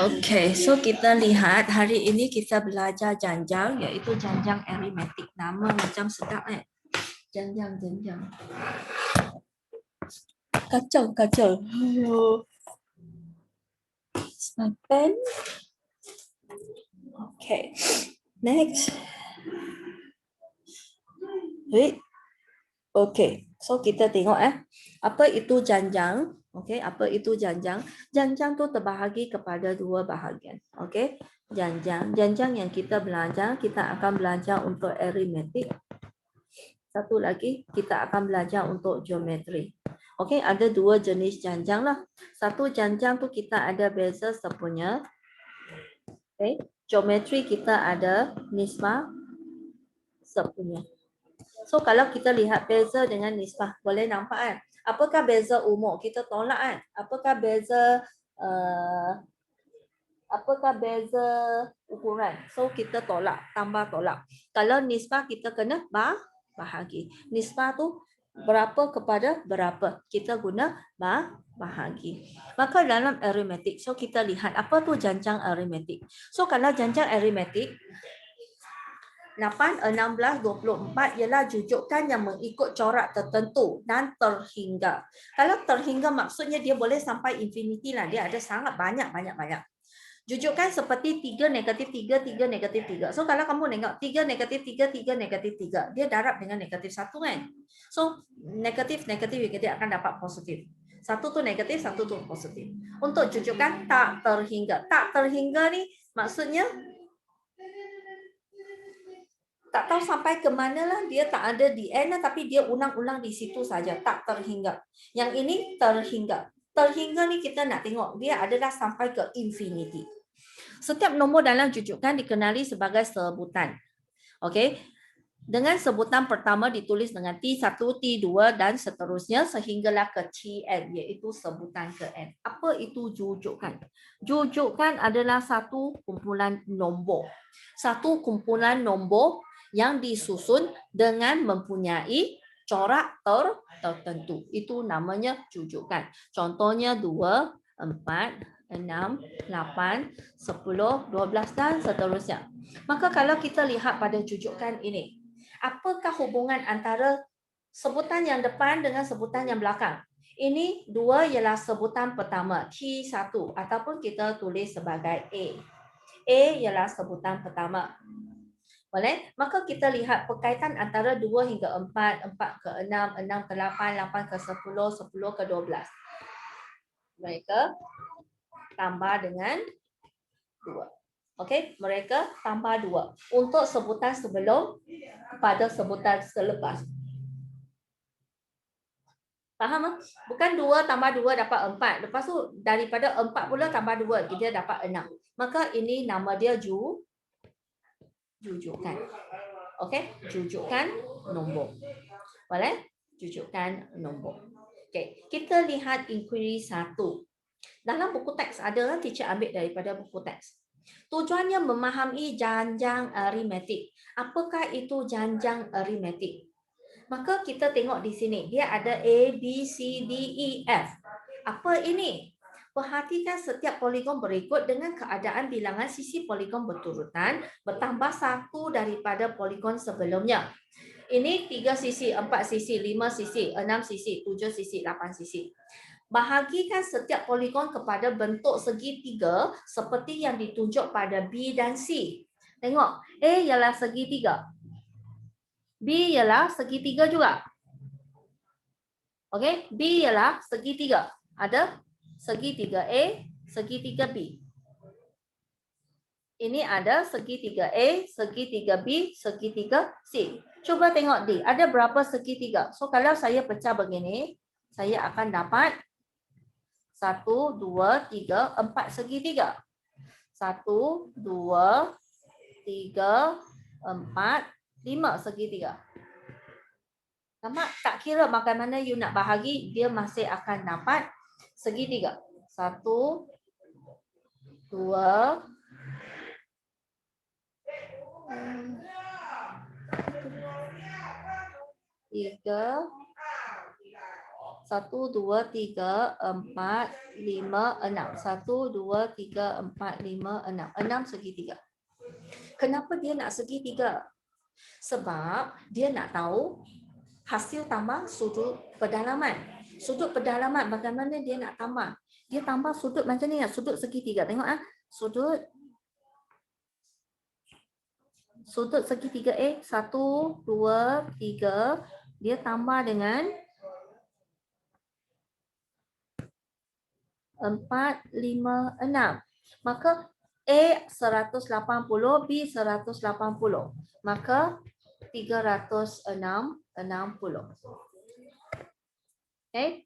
Okay, so kita lihat hari ini kita belajar janjang, iaitu janjang aritmetik. Nama macam sedap Janjang. Kacau. Pen. Okay, next. Wait. Okay, so kita tengok apa itu janjang? Okay, apa itu janjang? Janjang tu terbahagi kepada dua bahagian. Okay, janjang yang kita belajar, kita akan belajar untuk aritmetik. Satu lagi kita akan belajar untuk geometri. Okay, ada dua jenis janjang lah. Satu janjang tu kita ada beza sepunya. Okay, geometri kita ada nisbah sepunya. So kalau kita lihat beza dengan nisbah, boleh nampak kan? Apakah beza umur? Kita tolak kan? Apakah beza ukuran? So kita tolak, tambah tolak. Kalau nisbah kita kena bahagi. Nisbah tu berapa kepada berapa? Kita guna bahagi. Maka dalam aritmetik, so kita lihat apa tu janjang aritmetik. So kalau janjang aritmetik 8, 16, 24 ialah jujukan yang mengikut corak tertentu dan terhingga. Kalau terhingga maksudnya dia boleh sampai infinity lah. Dia ada sangat banyak. Jujukan seperti 3, negatif 3, 3, negatif 3. So kalau kamu tengok 3, negatif 3, 3, negatif 3. Dia darab dengan negatif 1 kan. So negatif akan dapat positif. Satu tu negatif, satu tu positif. Untuk jujukan tak terhingga. Tak terhingga ni maksudnya tak tahu sampai ke mana lah, dia tak ada di end lah, tapi dia ulang-ulang di situ saja, tak terhingga. Yang ini terhingga. Terhingga ni kita nak tengok, dia adalah sampai ke infinity. Setiap nombor dalam jujukan dikenali sebagai sebutan. Okey. Dengan sebutan pertama ditulis dengan T1, T2 dan seterusnya sehinggalah ke Tn, iaitu sebutan ke N. Apa itu jujukan? Jujukan adalah satu kumpulan nombor. Satu kumpulan nombor yang disusun dengan mempunyai corak tertentu. Itu namanya jujukan. Contohnya 2, 4, 6, 8, 10, 12 dan seterusnya. Maka kalau kita lihat pada jujukan ini, apakah hubungan antara sebutan yang depan dengan sebutan yang belakang? Ini 2 ialah sebutan pertama, T1 ataupun kita tulis sebagai A. A ialah sebutan pertama. Boleh? Maka kita lihat perkaitan antara 2 hingga 4, 4 ke 6, 6 ke 8, 8 ke 10, 10 ke 12. Mereka tambah dengan 2. Okey, mereka tambah 2 untuk sebutan sebelum pada sebutan selepas. Faham? Bukan 2 tambah 2 dapat 4. Lepas tu daripada 4 pula tambah 2, dia dapat 6. Maka ini nama dia jujukan. Okey, jujukan nombor. Boleh? Jujukan nombor. Okey, kita lihat inquiry 1. Dalam buku teks ada, teacher ambil daripada buku teks. Tujuannya memahami janjang aritmetik. Apakah itu janjang aritmetik? Maka kita tengok di sini, dia ada A, B, C, D, E, F. Apa ini? Perhatikan setiap poligon berikut dengan keadaan bilangan sisi poligon berturutan bertambah 1 daripada poligon sebelumnya. Ini 3 sisi, 4 sisi, 5 sisi, 6 sisi, 7 sisi, 8 sisi. Bahagikan setiap poligon kepada bentuk segitiga seperti yang ditunjuk pada B dan C. Tengok, A ialah segitiga. B ialah segitiga juga. Okey, B ialah segitiga. Ada segitiga A, segitiga B. Ini ada segitiga A, segitiga B, segitiga C. Cuba tengok D, ada berapa segitiga? So kalau saya pecah begini, saya akan dapat 1, 2, 3, 4 segitiga. 1, 2, 3, 4, 5 segitiga. Tak kira bagaimana you nak bahagi, dia masih akan dapat segitiga. 1, 2, 3, 1, 1, 2, 3, 4, 5, 6. 1, 2, 3, 4, 5, 6. 6 segitiga. Kenapa dia nak segitiga? Sebab dia nak tahu hasil tambah sudut pedalaman. Sudut pedalaman bagaimana dia nak tambah? Dia tambah sudut macam ni, sudut segitiga. Tengok sudut segitiga 1, 2, 3. Dia tambah dengan 4, 5, 6. Maka A 180, B 180. Maka 360. Okay.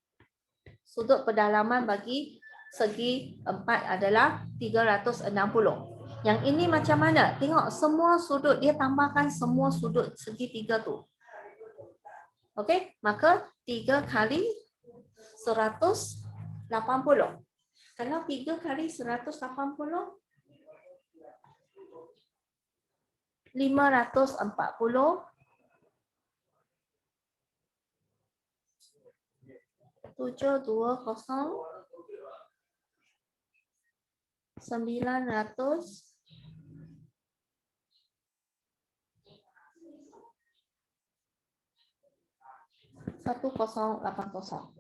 Sudut pedalaman bagi segi 4 adalah 360. Yang ini macam mana? Tengok semua sudut, dia tambahkan semua sudut segitiga tu. Okey, maka 3 kali 180. Kalau 3 kali 180, 540. 720. 900. 1080.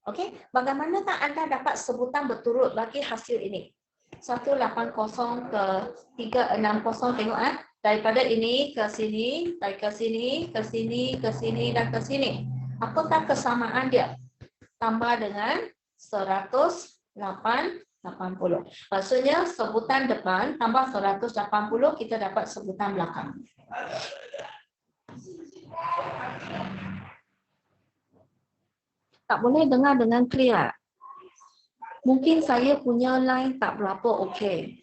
Okey, bagaimanakah anda dapat sebutan berturut bagi hasil ini? 180 ke 360, tengok daripada ini ke sini, dari ke sini, ke sini, ke sini dan ke sini. Apakah kesamaan dia? Tambah dengan 180. Maksudnya sebutan depan tambah 180, kita dapat sebutan belakang. Tak boleh dengar dengan clear. Mungkin saya punya line tak berapa okey.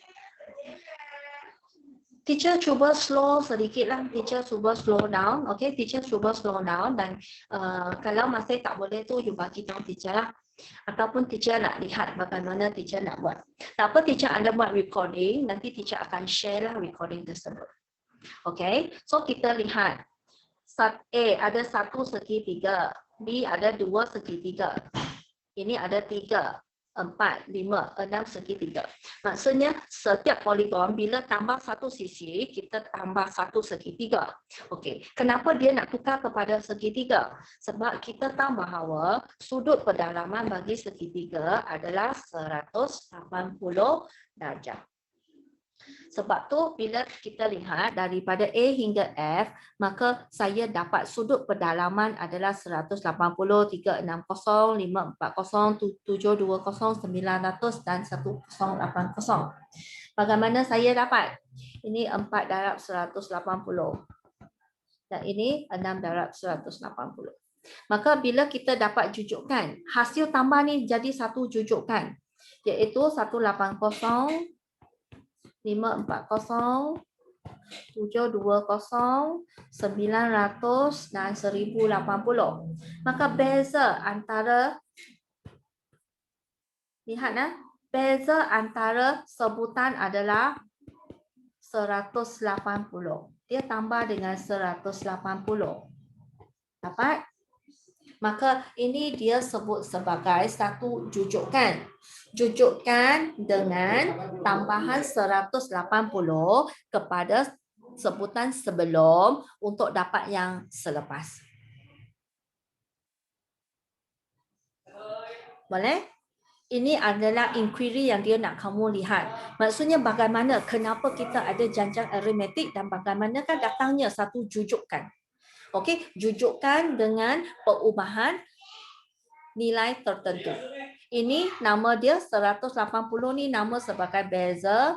Teacher cuba slow sedikit lah. Teacher cuba slow down. Okay, teacher cuba slow down. Dan kalau masih tak boleh tu, you bagi tahu teacher lah. Ataupun teacher nak lihat bagaimana teacher nak buat. Tak apa, teacher anda buat recording. Nanti teacher akan share lah recording tersebut. Okay, so kita lihat. A ada 1 segitiga. B ada 2 segitiga. Ini ada 3, 4, 5, 6 segitiga. Maksudnya setiap poligon bila tambah satu sisi, kita tambah 1 segitiga. Okey, kenapa dia nak tukar kepada segitiga? Sebab kita tahu bahawa sudut pedalaman bagi segitiga adalah 180 darjah. Sebab tu bila kita lihat daripada A hingga F, maka saya dapat sudut pedalaman adalah 180, 360, 540, 720, 900 dan 1080. Bagaimana saya dapat? Ini 4 darab 180. Dan ini 6 darab 180. Maka bila kita dapat jujukan, hasil tambah ni jadi satu jujukan, iaitu 180, 540, 720, 900 dan 1080. Maka beza antara, lihat beza antara sebutan adalah 180. Dia tambah dengan 180. Dapat? Maka ini dia sebut sebagai satu jujukan. Jujukan dengan tambahan 180 kepada sebutan sebelum untuk dapat yang selepas. Boleh? Ini adalah inquiry yang dia nak kamu lihat. Maksudnya bagaimana, kenapa kita ada janjang aritmetik dan bagaimanakah datangnya satu jujukan. Okey, jujukan dengan perubahan nilai tertentu. Ini nama dia 180 ni nama sebagai beza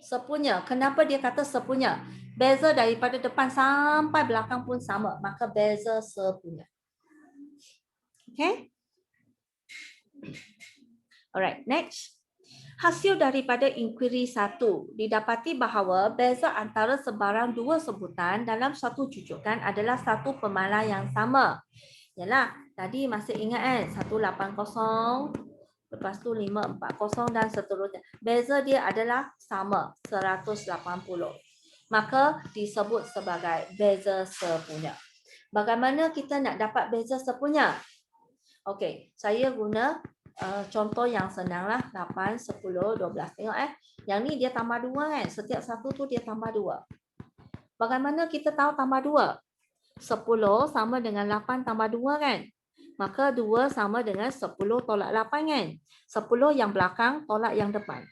sepunya. Kenapa dia kata sepunya? Beza daripada depan sampai belakang pun sama, maka beza sepunya. Okey? Alright, next. Hasil daripada inquiry 1 didapati bahawa beza antara sebarang dua sebutan dalam satu jujukan adalah satu pemalas yang sama. Yalah, tadi masih ingat 180, lepas tu 540 dan seterusnya. Beza dia adalah sama, 180. Maka disebut sebagai beza sepunya. Bagaimana kita nak dapat beza sepunya? Okey, saya guna contoh yang senang lah. 8, 10, 12. Tengok Yang ni dia tambah 2 kan. Setiap satu tu dia tambah 2. Bagaimana kita tahu tambah 2? 10 sama dengan 8 tambah 2 kan. Maka 2 sama dengan 10 tolak 8 kan. 10 yang belakang tolak yang depan.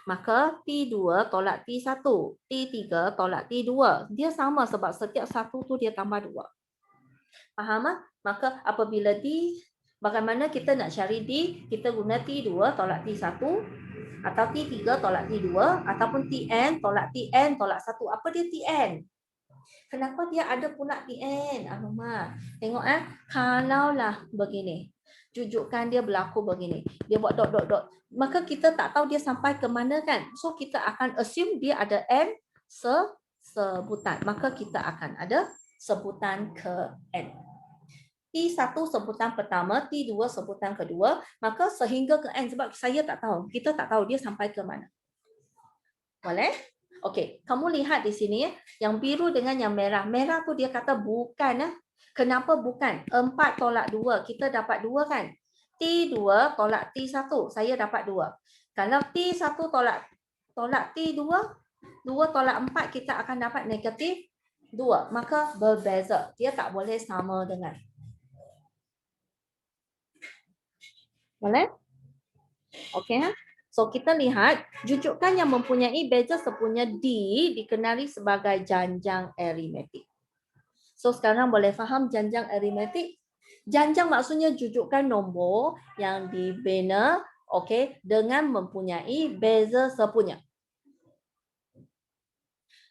Maka T2 tolak T1. T3 tolak T2. Dia sama sebab setiap satu tu dia tambah 2. Faham tak? Maka apabila bagaimana kita nak cari D, kita guna T2 tolak T1 atau T3 tolak T2 ataupun Tn tolak Tn tolak 1. Apa dia Tn? Kenapa dia ada pula Tn? Alamak. Tengok kalaulah begini. Jujukan dia berlaku begini. Dia buat dot dot dot. Maka kita tak tahu dia sampai ke mana kan. So kita akan assume dia ada n sebutan. Maka kita akan ada sebutan ke n. T1 sebutan pertama, T2 sebutan kedua, maka sehingga ke N sebab saya tak tahu. Kita tak tahu dia sampai ke mana. Boleh? Okey, kamu lihat di sini yang biru dengan yang merah. Merah tu dia kata bukan. Kenapa bukan? 4 tolak 2, kita dapat 2 kan? T2 tolak T1, saya dapat 2. Kalau T1 tolak T2, 2 tolak 4 kita akan dapat negatif 2. Maka berbeza. Dia tak boleh sama dengan. Boleh? Okey. So kita lihat jujukan yang mempunyai beza sepunya D dikenali sebagai janjang aritmetik. So sekarang boleh faham janjang aritmetik? Janjang maksudnya jujukan nombor yang dibina dengan mempunyai beza sepunya.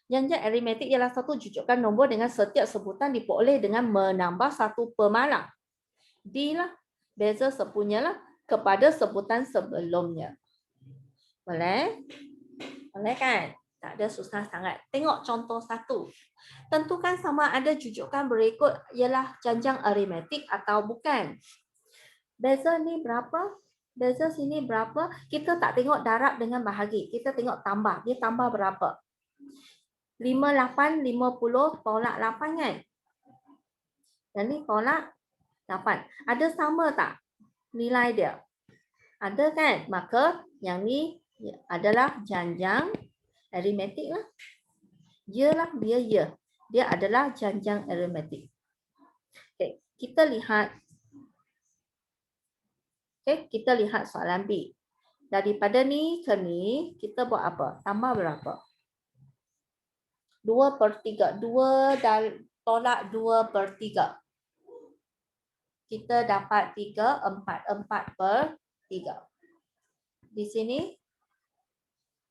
Janjang aritmetik ialah satu jujukan nombor dengan setiap sebutan diperoleh dengan menambah satu pemalang. D lah, beza sepunya lah kepada sebutan sebelumnya. Boleh? Boleh kan? Tak ada susah sangat. Tengok contoh 1. Tentukan sama ada jujukan berikut ialah janjang aritmetik atau bukan. Beza ni berapa? Beza sini berapa? Kita tak tengok darab dengan bahagi. Kita tengok tambah. Dia tambah berapa? 58, 50 tolak 8 kan? Dan ni tolak 8. Ada sama tak nilai dia? Ada kan? Maka yang ni adalah janjang aritmetik lah. Dia adalah janjang aritmetik. Okey, kita lihat. Okey, kita lihat soalan B. Daripada ni ke ni, kita buat apa? Tambah berapa? 2/3. 2 dan tolak 2/3. Kita dapat 3, 4. 4/3. Di sini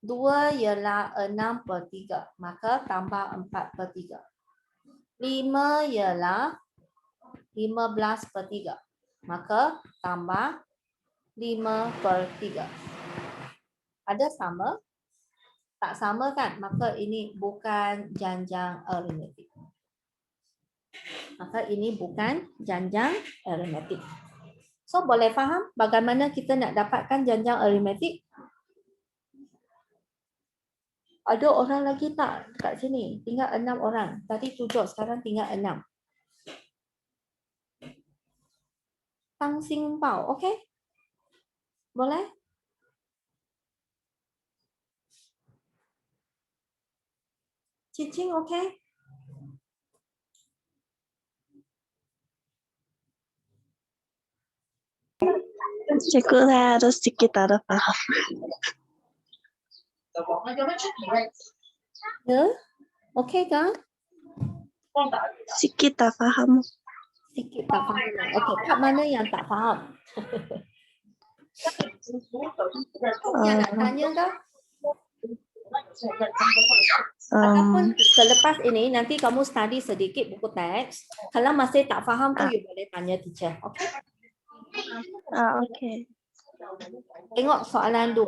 2 ialah 6/3. Maka tambah 4/3. 5 ialah 15/3. Maka tambah 5/3. Ada sama? Tak sama kan? Maka ini bukan janjang aritmetik. Maka ini bukan janjang aritmetik. So boleh faham bagaimana kita nak dapatkan janjang aritmetik? Ada orang lagi tak dekat sini? Tinggal 6 orang. Tadi 7, sekarang tinggal 6. Tang Xing Bao, okey? Boleh? Cicing, okey? Cikgu saya ada sedikit ada faham. Ya? Okey kan? Sedikit tak faham. Sikit tak faham. Okey, part mana yang tak faham? Yang nak tanya ke? Ataupun selepas ini nanti kamu study sedikit buku teks. Kalau masih tak faham tu you boleh tanya teacher. Okey? Okey. Tengok soalan 2.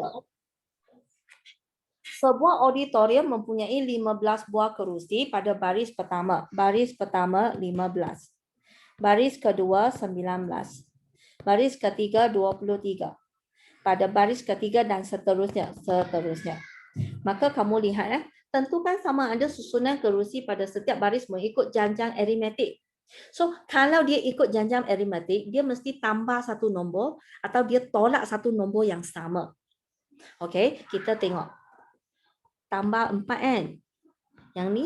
Sebuah auditorium mempunyai 15 buah kerusi pada baris pertama. Baris pertama 15. Baris kedua 19. Baris ketiga 23. Pada baris ketiga dan seterusnya. Maka kamu lihat tentukan sama ada susunan kerusi pada setiap baris mengikut janjang aritmetik. So, kalau dia ikut janjang aritmetik, dia mesti tambah satu nombor atau dia tolak satu nombor yang sama. Okey, kita tengok. Tambah 4 kan? Yang ni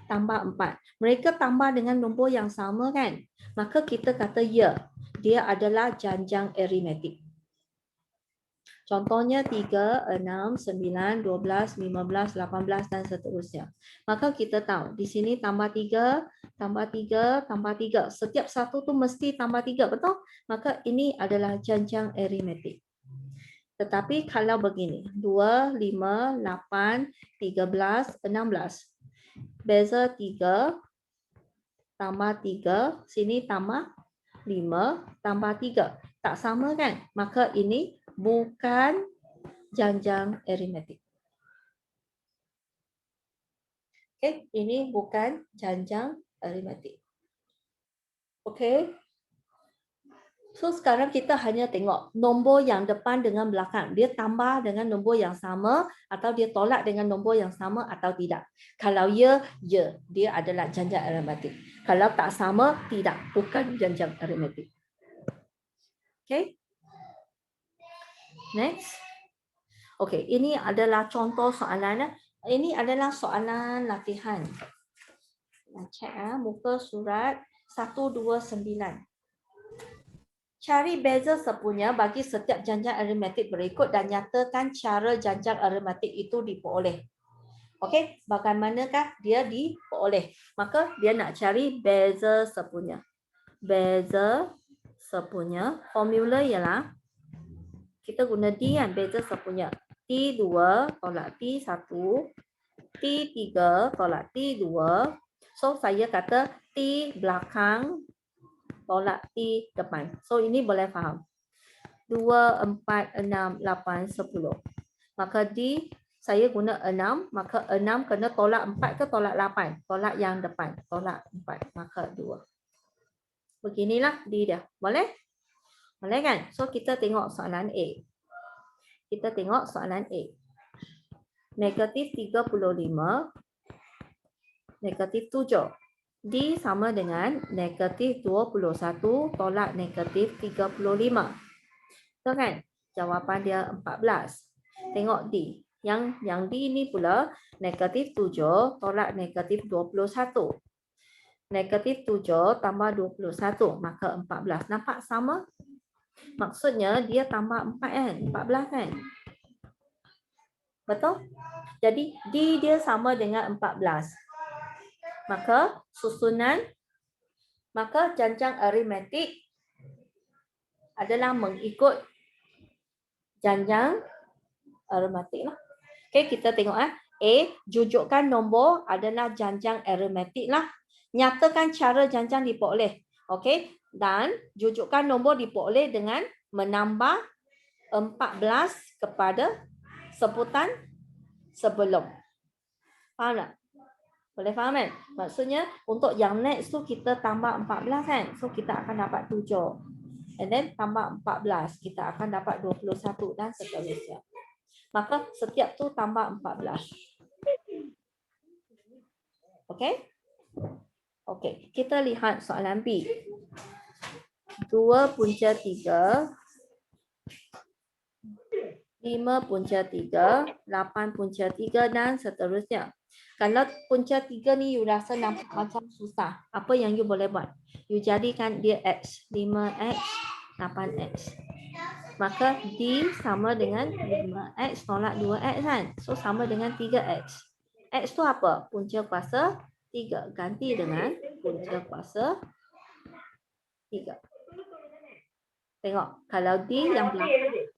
tambah 4. Mereka tambah dengan nombor yang sama kan? Maka kita kata ya, dia adalah janjang aritmetik. Contohnya 3, 6, 9, 12, 15, 18 dan seterusnya. Maka kita tahu di sini tambah 3, tambah 3, tambah 3. Setiap satu tu mesti tambah 3, betul? Maka ini adalah janjang aritmetik. Tetapi kalau begini, 2, 5, 8, 13, 16. Beza 3 tambah 3, sini tambah 5 tambah 3. Tak sama kan? Maka ini bukan janjang aritmetik. Okey, ini bukan janjang aritmetik. Okey. So sekarang kita hanya tengok nombor yang depan dengan belakang. Dia tambah dengan nombor yang sama atau dia tolak dengan nombor yang sama atau tidak. Kalau ya, ya, dia adalah janjang aritmetik. Kalau tak sama, tidak, bukan janjang aritmetik. Okey. Next. Okey, ini adalah contoh soalan. Ini adalah soalan latihan. Cek muka surat 129. Cari beza sepunya bagi setiap janjang aritmetik berikut dan nyatakan cara janjang aritmetik itu diperoleh. Okey, bagaimanakah dia diperoleh? Maka dia nak cari beza sepunya. Beza sepunya, formula ialah kita guna D kan, beza sepunya. T2 tolak T1, T3 tolak T2. So saya kata T belakang tolak T depan. So ini boleh faham. 2, 4, 6, 8, 10. Maka D saya guna 6. Maka 6 kena tolak 4 ke tolak 8? Tolak yang depan. Tolak 4. Maka 2. Beginilah D dia. Boleh? Boleh kan? So kita tengok soalan A. Kita tengok soalan A. Negatif 35. Negatif 7. D sama dengan negatif 21 tolak negatif 35. Betul kan? Jawapan dia 14. Tengok D. Yang D ni pula negatif 7 tolak negatif 21. Negatif 7 tambah 21. Maka 14. Nampak sama? Maksudnya dia tambah 4 kan? 14 kan? Betul? Jadi D dia sama dengan 14. Maka susunan, maka janjang aritmetik adalah mengikut janjang aritmetik lah. Okey, kita tengok A, jujukkan nombor adalah janjang aritmetik lah. Nyatakan cara janjang diperoleh. Okey, dan jujukkan nombor diperoleh dengan menambah 14 kepada sebutan sebelum. Faham tak? Boleh faham kan? Maksudnya untuk yang next tu kita tambah 14 kan? So kita akan dapat 7. And then tambah 14. Kita akan dapat 21 dan seterusnya. Maka setiap tu tambah 14. Okey? Okey. Kita lihat soalan B. 2 punca 3. 5 punca 3. 8 punca 3 dan seterusnya. Kalau punca 3 ni you rasa nampak macam susah. Apa yang you boleh buat? You jadikan dia X. 5X, 8X. Maka D sama dengan 5X tolak 2X kan? So sama dengan 3X. X tu apa? Punca kuasa 3. Ganti dengan punca kuasa 3. Tengok. Kalau D yang belakang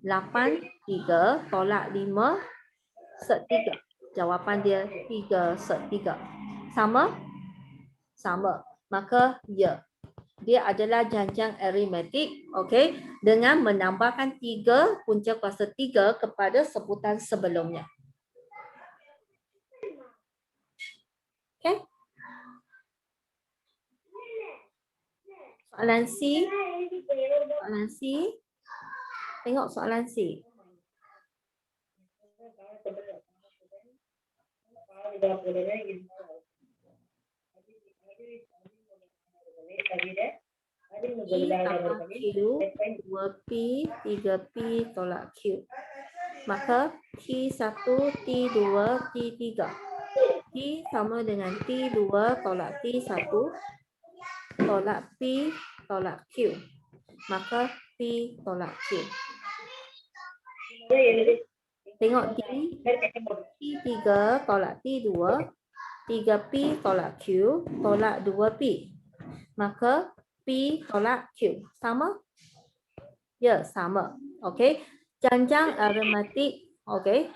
8, 3 tolak 5 set 3. Jawapan dia 3 set 3. Sama? Sama. Maka ya. Dia adalah janjang aritmetik, okey, dengan menambahkan 3 punca kuasa 3 kepada sebutan sebelumnya. Okey. Soalan C. Soalan C. Tengok soalan C. P tambah Q, 2P, 3P tolak Q. Maka T1, T2, T3. T sama dengan T2 tolak T1 tolak P tolak Q. Maka P tolak Q. Tengok D, T3 tolak T2, 3P tolak Q tolak 2P. Maka P tolak Q. Sama? Ya, sama. Okey. Janjang aritmetik. Okey.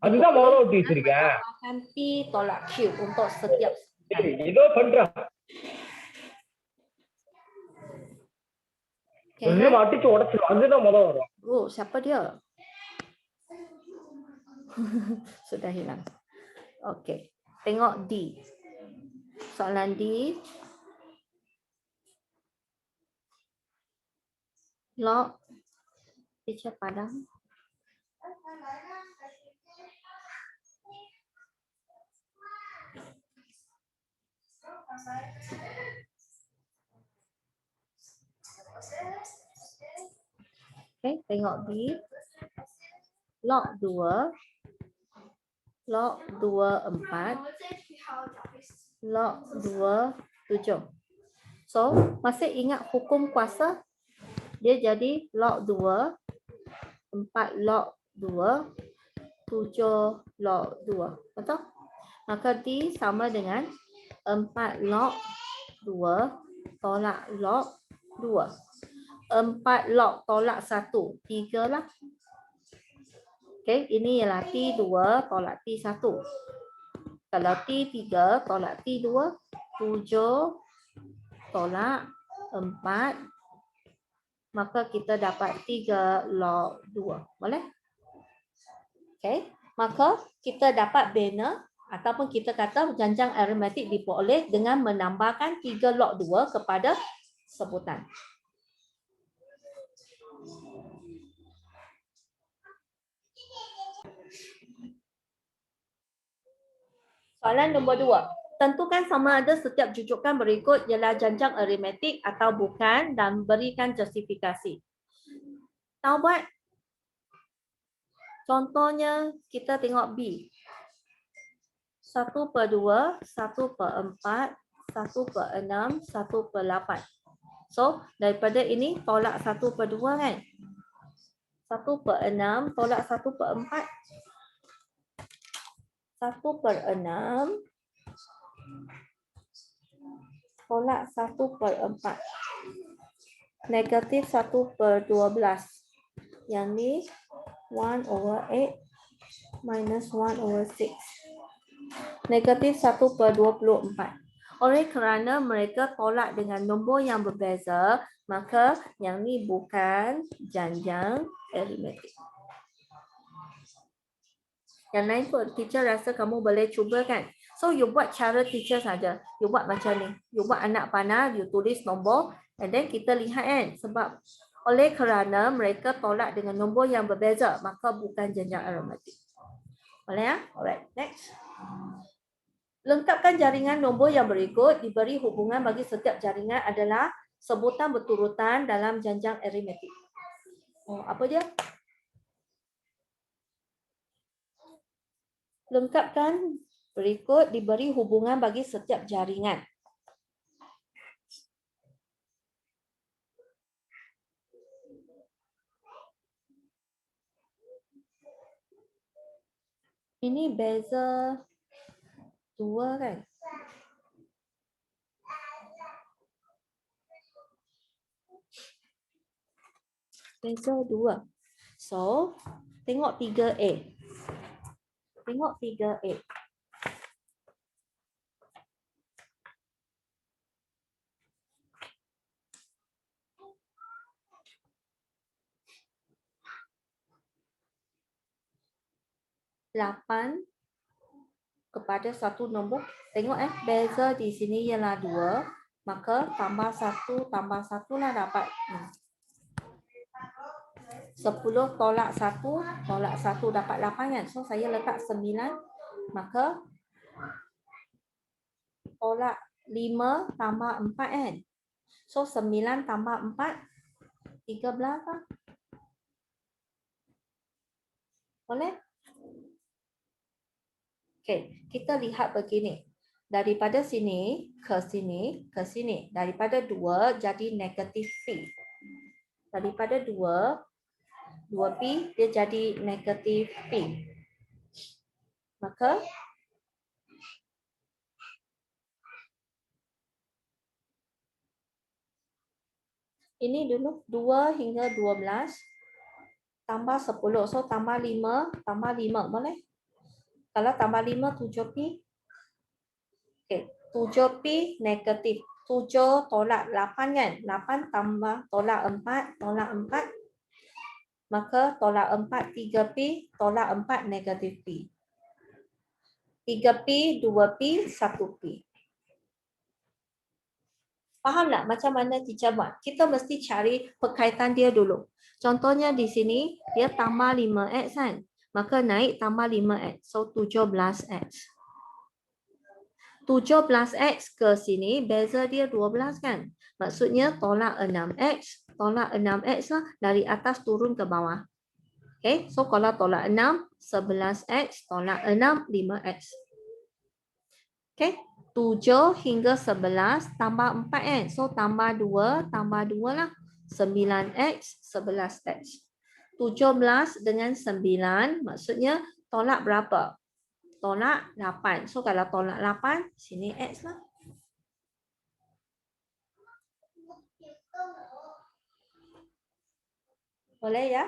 அதுதான் மோனோ ஒட்டி வச்சிருக்கேன். Akan P tolak Q untuk setiap ஏதோ பண்றேன். Okay, ஒண்ணு அடிச்சு உடைச்சிடும். அதுதான் முதல் வரும். Oh, siapa dia? Sudah hilang. Okey. Tengok D. Soalan D. Log. Teacher padam. Okay, tengok B. Log 2. Log 2, 4. Log 2, 7. So, masih ingat hukum kuasa? Dia jadi log 2, 4 log 2, 7 log 2. Betul? Maka D sama dengan 4 log 2 tolak log 2. 4 log tolak 1, 3 lah. Okey, ini ialah T2 tolak T1. Kalau T3 tolak T2, 7 tolak 4, maka kita dapat 3 log 2. Boleh? Okey, maka kita dapat bina ataupun kita kata janjang aritmetik diperoleh dengan menambahkan 3 log 2 kepada sebutan. Soalan nombor 2. Tentukan sama ada setiap jujukan berikut ialah janjang aritmetik atau bukan dan berikan justifikasi. Tahu buat? Contohnya kita tengok B. 1/2, 1/4, 1/6, 1/8. So, daripada ini tolak 1/2 kan? 1/6 tolak 1/4. 1/6 tolak 1/4. Negatif 1/12. Yang ni 1/8 minus 1/6. Negatif 1/24. Oleh kerana mereka tolak dengan nombor yang berbeza, maka yang ni bukan janjang aritmetik. Yang lain pun teacher rasa kamu boleh cuba kan. So you buat cara teacher saja. You buat macam ni. You buat anak panah, you tulis nombor and then kita lihat kan. Sebab oleh kerana mereka tolak dengan nombor yang berbeza, maka bukan janjang aritmetik. Boleh ya? Alright, next. Lengkapkan jaringan nombor yang berikut. Diberi hubungan bagi setiap jaringan adalah sebutan berturutan dalam janjang aritmetik. Oh, apa dia? Lengkapkan berikut diberi hubungan bagi setiap jaringan. Ini beza 2 kan? Beza 2. So, tengok 3A. Tengok 3A. Lapan kepada satu nombor. Tengok beza di sini ialah 2. Maka tambah 1 tambah 1 lah dapat 10 tolak 1 tolak 1 dapat 8 kan. So saya letak 9. Maka tolak 5 tambah 4 kan. So 9 tambah 4, 13 lah. Boleh? Okey, kita lihat begini. Daripada sini ke sini ke sini. Daripada 2 jadi negatif P. Daripada 2P dia jadi negatif P. Maka ini dulu 2 hingga 12 tambah 10. So tambah 5 boleh? Kalau tambah 5 7P. Okey, 7P negatif. 7 tolak 8 kan? 8 tambah tolak 4 maka tolak 4 3P, tolak 4 negatif P. 3P, 2P, 1P. Faham tak macam mana teacher buat? Kita mesti cari perkaitan dia dulu. Contohnya di sini, dia tambah 5X kan? Maka naik tambah 5X. So 17X. 17X ke sini, beza dia 12 kan? Maksudnya tolak 6X. Tolak 6X lah dari atas turun ke bawah. Okay, so kalau tolak 6, 11X. Tolak 6, 5X. Okay, 7 hingga 11 tambah 4 kan? So tambah 2 lah. 9X, 11X. 17 dengan 9 maksudnya tolak berapa? Tolak 8. So kalau tolak 8, sini X lah. Boleh ya?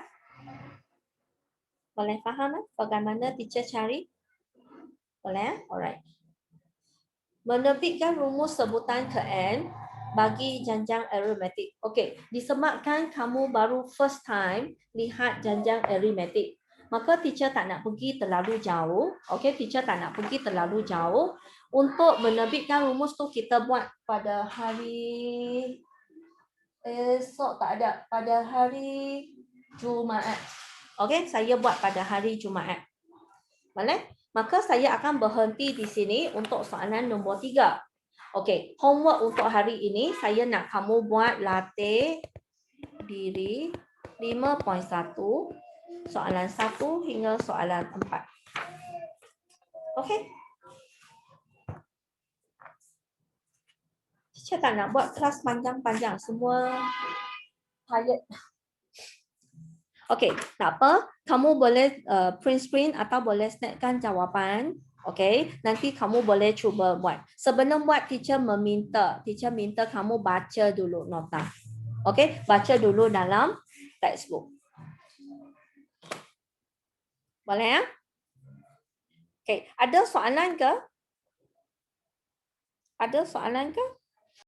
Boleh faham bagaimana teacher cari? Boleh? Alright. Menerbitkan rumus sebutan ke N bagi janjang aritmetik. Okey, disebabkan kamu baru first time lihat janjang aritmetik, maka teacher tak nak pergi terlalu jauh. Okey, teacher tak nak pergi terlalu jauh. Untuk menerbitkan rumus tu kita buat pada hari esok tak ada, pada hari Jumaat. Okey, saya buat pada hari Jumaat. Boleh? Maka saya akan berhenti di sini untuk soalan nombor 3. Okey, homework untuk hari ini saya nak kamu buat latih diri 5.1 soalan 1 hingga soalan 4. Okey. Saya tak nak buat kelas panjang-panjang, semua tired. Okey, tak apa. Kamu boleh print screen atau boleh snapkan jawapan. Okey, nanti kamu boleh cuba buat. Sebelum buat, teacher minta kamu baca dulu nota. Okey, baca dulu dalam textbook. Boleh ya? Okey, ada soalan ke? Ada soalan ke?